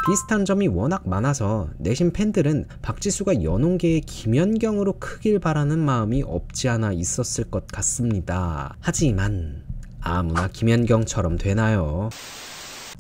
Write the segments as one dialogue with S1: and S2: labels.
S1: 비슷한 점이 워낙 많아서 내심 팬들은 박지수가 연홍계의 김연경으로 크길 바라는 마음이 없지 않아 있었을 것 같습니다. 하지만 아무나 김연경처럼 되나요?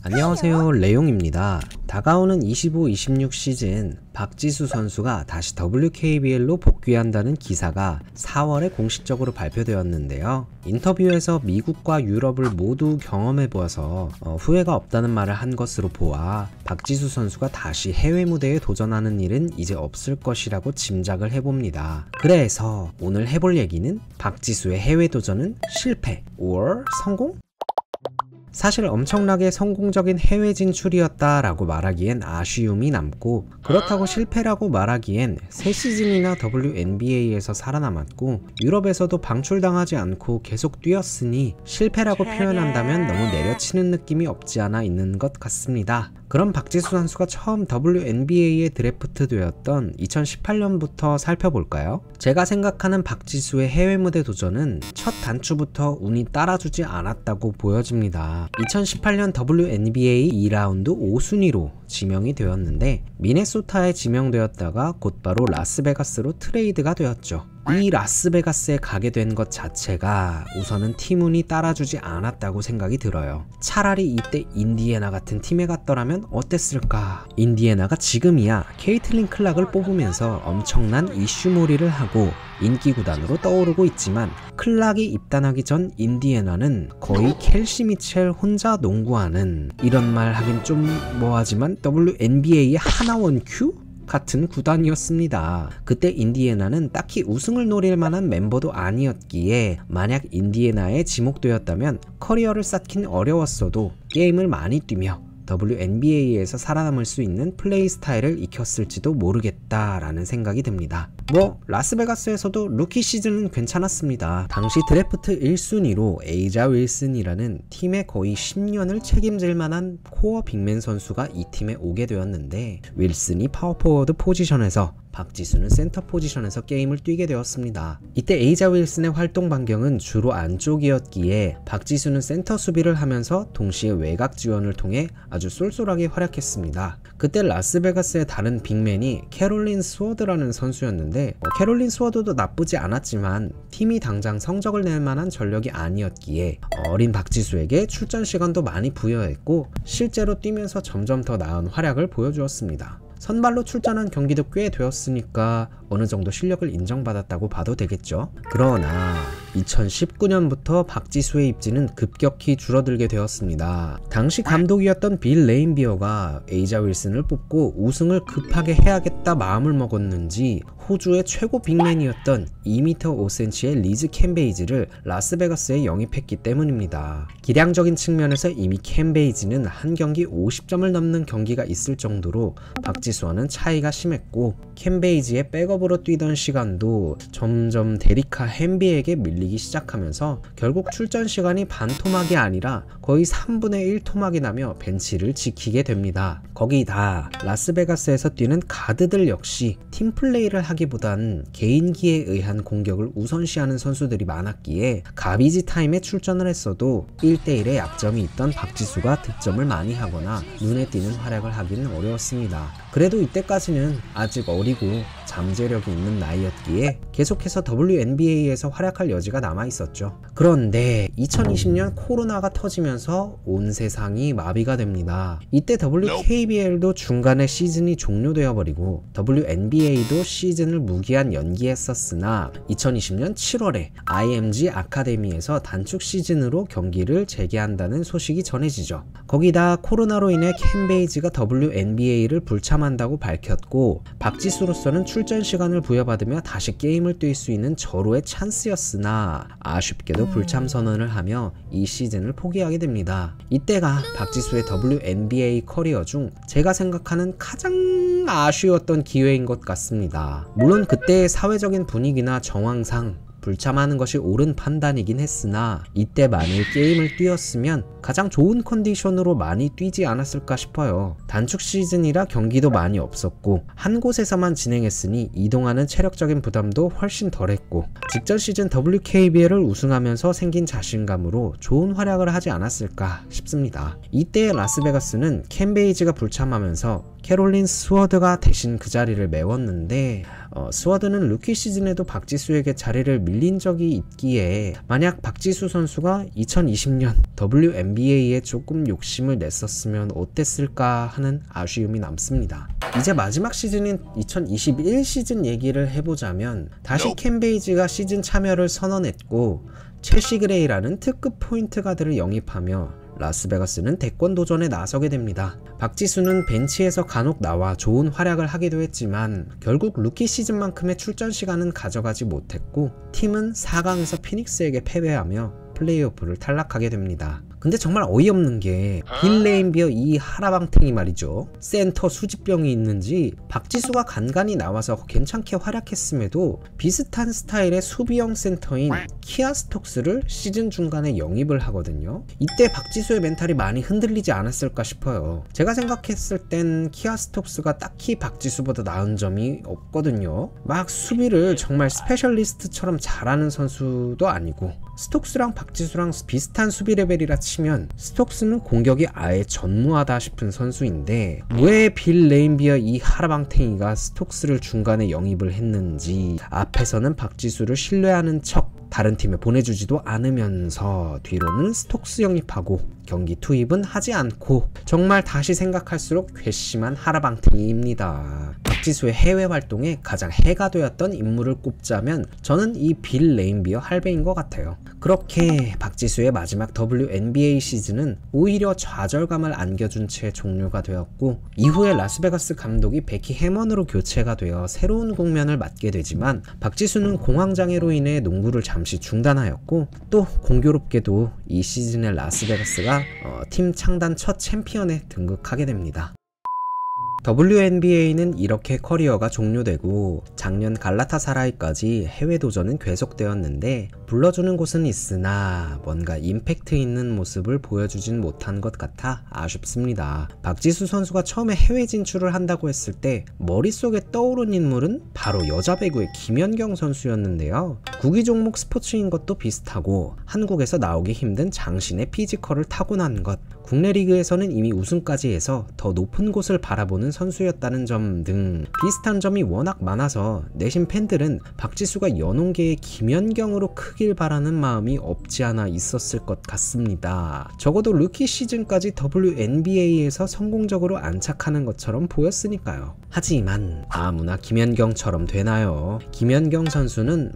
S1: 안녕하세요, 레용입니다. 다가오는 25-26 시즌 박지수 선수가 다시 WKBL로 복귀한다는 기사가 4월에 공식적으로 발표되었는데요. 인터뷰에서 미국과 유럽을 모두 경험해보아서 후회가 없다는 말을 한 것으로 보아 박지수 선수가 다시 해외 무대에 도전하는 일은 이제 없을 것이라고 짐작을 해봅니다. 그래서 오늘 해볼 얘기는 박지수의 해외 도전은 실패 or 성공? 사실 엄청나게 성공적인 해외 진출이었다 라고 말하기엔 아쉬움이 남고, 그렇다고 실패라고 말하기엔 3시즌이나 WNBA에서 살아남았고 유럽에서도 방출당하지 않고 계속 뛰었으니 실패라고 표현한다면 너무 내려치는 느낌이 없지 않아 있는 것 같습니다. 그럼 박지수 선수가 처음 WNBA에 드래프트 되었던 2018년부터 살펴볼까요? 제가 생각하는 박지수의 해외 무대 도전은 첫 단추부터 운이 따라주지 않았다고 보여집니다. 2018년 WNBA 2라운드 5순위로 지명이 되었는데 미네소타에 지명되었다가 곧바로 라스베가스로 트레이드가 되었죠. 이 라스베가스에 가게 된 것 자체가 우선은 팀 운이 따라주지 않았다고 생각이 들어요. 차라리 이때 인디애나 같은 팀에 갔더라면 어땠을까? 인디애나가 지금이야 케이틀린 클락을 뽑으면서 엄청난 이슈몰이를 하고 인기 구단으로 떠오르고 있지만, 클락이 입단하기 전 인디애나는 거의 켈시 미첼 혼자 농구하는, 이런 말 하긴 좀 뭐하지만 WNBA의 하나원 큐? 같은 구단이었습니다. 그때 인디애나는 딱히 우승을 노릴 만한 멤버도 아니었기에 만약 인디애나에 지목되었다면 커리어를 쌓긴 어려웠어도 게임을 많이 뛰며 WNBA에서 살아남을 수 있는 플레이 스타일을 익혔을지도 모르겠다라는 생각이 듭니다. 라스베가스에서도 루키 시즌은 괜찮았습니다. 당시 드래프트 1순위로 에이자 윌슨이라는 팀의 거의 10년을 책임질 만한 코어 빅맨 선수가 이 팀에 오게 되었는데, 윌슨이 파워포워드 포지션에서 박지수는 센터 포지션에서 게임을 뛰게 되었습니다. 이때 에이자 윌슨의 활동 반경은 주로 안쪽이었기에 박지수는 센터 수비를 하면서 동시에 외곽 지원을 통해 아주 쏠쏠하게 활약했습니다. 그때 라스베가스의 다른 빅맨이 캐롤린 스워드라는 선수였는데, 캐롤린 스워드도 나쁘지 않았지만 팀이 당장 성적을 낼 만한 전력이 아니었기에 어린 박지수에게 출전 시간도 많이 부여했고 실제로 뛰면서 점점 더 나은 활약을 보여주었습니다. 선발로 출전한 경기도 꽤 되었으니까 어느 정도 실력을 인정받았다고 봐도 되겠죠. 그러나 2019년부터 박지수의 입지는 급격히 줄어들게 되었습니다. 당시 감독이었던 빌 레인비어가 에이자 윌슨을 뽑고 우승을 급하게 해야겠다 마음을 먹었는지 호주의 최고 빅맨이었던 2m 5cm의 리즈 캠베이지를 라스베가스에 영입했기 때문입니다. 기량적인 측면에서 이미 캠베이지는 한 경기 50점을 넘는 경기가 있을 정도로 박지수와는 차이가 심했고, 캠베이지의 백업으로 뛰던 시간도 점점 데리카 햄비에게 밀리기 시작하면서 결국 출전 시간이 반 토막이 아니라 거의 3분의 1 토막이 나며 벤치를 지키게 됩니다. 거기다 라스베가스에서 뛰는 가드들 역시 팀플레이를 하기보단 개인기에 의한 공격을 우선시하는 선수들이 많았기에 가비지 타임에 출전을 했어도 1대1의 약점이 있던 박지수가 득점을 많이 하거나 눈에 띄는 활약을 하기는 어려웠습니다. 그래도 이때까지는 아직 어리고 잠재력이 있는 나이였기에 계속해서 WNBA에서 활약할 여지가 남아있었죠. 그런데 2020년 코로나가 터지면서 온 세상이 마비가 됩니다. 이때 WKBL도 중간에 시즌이 종료되어 버리고 WNBA도 시즌을 무기한 연기했었으나 2020년 7월에 IMG 아카데미에서 단축 시즌으로 경기를 재개한다는 소식이 전해지죠. 거기다 코로나로 인해 캠베이지가 WNBA를 불참한다고 밝혔고, 박지수로서는 출전 시간을 부여받으며 다시 게임을 뛸 수 있는 절호의 찬스였으나 아쉽게도 불참 선언을 하며 이 시즌을 포기하게 됩니다. 이때가 박지수의 WNBA 커리어 중 제가 생각하는 가장 아쉬웠던 기회인 것 같습니다. 물론 그때의 사회적인 분위기나 정황상 불참하는 것이 옳은 판단이긴 했으나 이때 만일 게임을 뛰었으면 가장 좋은 컨디션으로 많이 뛰지 않았을까 싶어요. 단축 시즌이라 경기도 많이 없었고 한 곳에서만 진행했으니 이동하는 체력적인 부담도 훨씬 덜했고 직전 시즌 WKBL을 우승하면서 생긴 자신감으로 좋은 활약을 하지 않았을까 싶습니다. 이때의 라스베가스는 켄 베이지가 불참하면서 캐롤린 스워드가 대신 그 자리를 메웠는데 스워드는 루키 시즌에도 박지수에게 자리를 밀린 적이 있기에 만약 박지수 선수가 2020년 WNBA에 조금 욕심을 냈었으면 어땠을까 하는 아쉬움이 남습니다. 이제 마지막 시즌인 2021 시즌 얘기를 해보자면 다시 켄 베이지가 시즌 참여를 선언했고 첼시 그레이라는 특급 포인트 가드를 영입하며 라스베가스는 대권 도전에 나서게 됩니다. 박지수는 벤치에서 간혹 나와 좋은 활약을 하기도 했지만 결국 루키 시즌만큼의 출전 시간은 가져가지 못했고 팀은 4강에서 피닉스에게 패배하며 플레이오프를 탈락하게 됩니다. 근데 정말 어이없는 게 빌 레인비어 이 하라방탱이 말이죠. 센터 수집병이 있는지 박지수가 간간히 나와서 괜찮게 활약했음에도 비슷한 스타일의 수비형 센터인 키아 스톡스를 시즌 중간에 영입을 하거든요. 이때 박지수의 멘탈이 많이 흔들리지 않았을까 싶어요. 제가 생각했을 땐 키아 스톡스가 딱히 박지수보다 나은 점이 없거든요. 막 수비를 정말 스페셜리스트처럼 잘하는 선수도 아니고 스톡스랑 박지수랑 비슷한 수비 레벨이라 치면 스톡스는 공격이 아예 전무하다 싶은 선수인데 왜 빌 레인비어 이 하라방탱이가 스톡스를 중간에 영입을 했는지 앞에서는 박지수를 신뢰하는 척 다른 팀에 보내주지도 않으면서 뒤로는 스톡스 영입하고 경기 투입은 하지 않고 정말 다시 생각할수록 괘씸한 하라방탱이입니다. 박지수의 해외 활동에 가장 해가 되었던 인물을 꼽자면 저는 이 빌 레인비어 할배인 것 같아요. 그렇게 박지수의 마지막 WNBA 시즌은 오히려 좌절감을 안겨준 채 종료가 되었고 이후에 라스베가스 감독이 베키 해먼으로 교체가 되어 새로운 국면을 맞게 되지만 박지수는 공황장애로 인해 농구를 잠시 중단하였고 또 공교롭게도 이 시즌에 라스베가스가 팀 창단 첫 챔피언에 등극하게 됩니다. WNBA는 이렇게 커리어가 종료되고 작년 갈라타사라이까지 해외 도전은 계속되었는데 불러주는 곳은 있으나 뭔가 임팩트 있는 모습을 보여주진 못한 것 같아 아쉽습니다. 박지수 선수가 처음에 해외 진출을 한다고 했을 때 머릿속에 떠오른 인물은 바로 여자 배구의 김연경 선수였는데요. 구기 종목 스포츠인 것도 비슷하고 한국에서 나오기 힘든 장신의 피지컬을 타고난 것, 국내 리그에서는 이미 우승까지 해서 더 높은 곳을 바라보는 선수였다는 점 등 비슷한 점이 워낙 많아서 내심 팬들은 박지수가 연홍계의 김연경으로 크길 바라는 마음이 없지 않아 있었을 것 같습니다. 적어도 루키 시즌까지 WNBA에서 성공적으로 안착하는 것처럼 보였으니까요. 하지만 아무나 김연경처럼 되나요? 김연경 선수는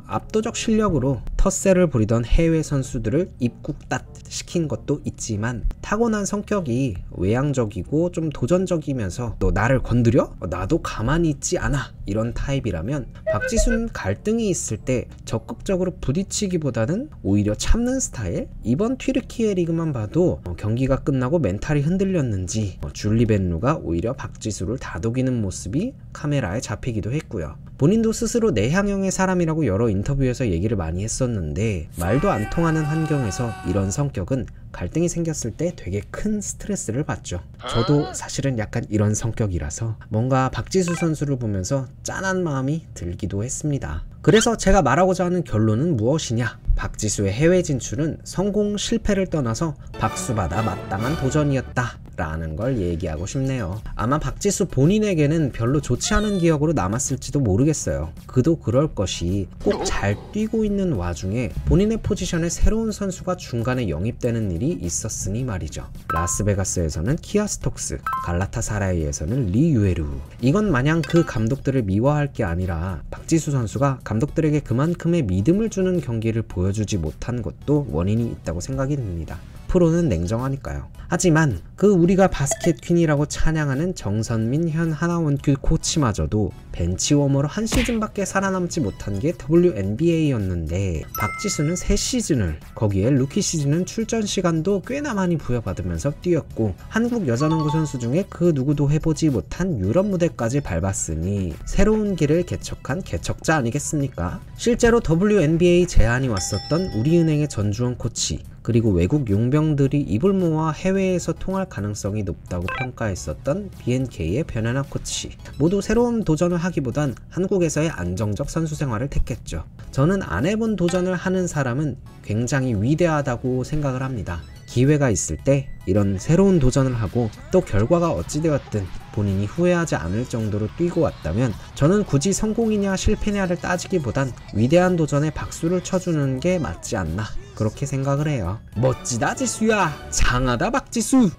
S1: 압도적 실력으로 텃세를 부리던 해외 선수들을 입국닷 시킨 것도 있지만 타고난 성격이 외향적이고 좀 도전적이면서 너 나를 건드려? 나도 가만히 있지 않아 이런 타입이라면 박지수는 갈등이 있을 때 적극적으로 부딪히기보다는 오히려 참는 스타일? 이번 튀르키예 리그만 봐도 경기가 끝나고 멘탈이 흔들렸는지 줄리 벤루가 오히려 박지수를 다독이는 모습이 카메라에 잡히기도 했고요. 본인도 스스로 내향형의 사람이라고 여러 인터뷰에서 얘기를 많이 했었는데 말도 안 통하는 환경에서 이런 성격은 갈등이 생겼을 때 되게 큰 스트레스를 받죠. 저도 사실은 약간 이런 성격이라서 뭔가 박지수 선수를 보면서 짠한 마음이 들기도 했습니다. 그래서 제가 말하고자 하는 결론은 무엇이냐? 박지수의 해외 진출은 성공 실패를 떠나서 박수받아 마땅한 도전이었다 라는 걸 얘기하고 싶네요. 아마 박지수 본인에게는 별로 좋지 않은 기억으로 남았을지도 모르겠어요. 그도 그럴 것이 꼭 잘 뛰고 있는 와중에 본인의 포지션에 새로운 선수가 중간에 영입되는 일이 있었으니 말이죠. 라스베가스에서는 키아 스톡스, 갈라타사라이에서는 리 유에루. 이건 마냥 그 감독들을 미워할 게 아니라 박지수 선수가 감독들에게 그만큼의 믿음을 주는 경기를 보여주지 못한 것도 원인이 있다고 생각이 듭니다. 100%는 냉정하니까요. 하지만 그 우리가 바스켓 퀸이라고 찬양하는 정선민 현 하나원큐 코치마저도 벤치워머로 한 시즌밖에 살아남지 못한 게 WNBA였는데 박지수는 3시즌을, 거기에 루키 시즌은 출전 시간도 꽤나 많이 부여받으면서 뛰었고 한국 여자농구 선수 중에 그 누구도 해보지 못한 유럽 무대까지 밟았으니 새로운 길을 개척한 개척자 아니겠습니까? 실제로 WNBA 제안이 왔었던 우리은행의 전주원 코치, 그리고 외국 용병들이 입을 모아 해외에서 통할 가능성이 높다고 평가했었던 BNK의 변현아 코치, 모두 새로운 도전을 하기보단 한국에서의 안정적 선수 생활을 택했죠. 저는 안 해본 도전을 하는 사람은 굉장히 위대하다고 생각을 합니다. 기회가 있을 때 이런 새로운 도전을 하고 또 결과가 어찌되었든 본인이 후회하지 않을 정도로 뛰고 왔다면 저는 굳이 성공이냐 실패냐를 따지기보단 위대한 도전에 박수를 쳐주는 게 맞지 않나, 그렇게 생각을 해요. 멋지다 지수야, 장하다 박지수.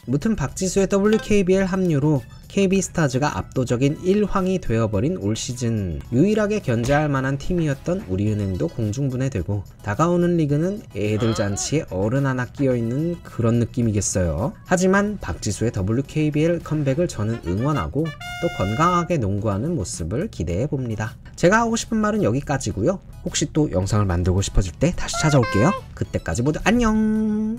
S1: 무튼 박지수의 WKBL 합류로 KB스타즈가 압도적인 1황이 되어버린 올 시즌, 유일하게 견제할 만한 팀이었던 우리은행도 공중분해되고 다가오는 리그는 애들 잔치에 어른 하나 끼어있는 그런 느낌이겠어요. 하지만 박지수의 WKBL 컴백을 저는 응원하고 또 건강하게 농구하는 모습을 기대해봅니다. 제가 하고 싶은 말은 여기까지고요. 혹시 또 영상을 만들고 싶어질 때 다시 찾아올게요. 그때까지 모두 안녕.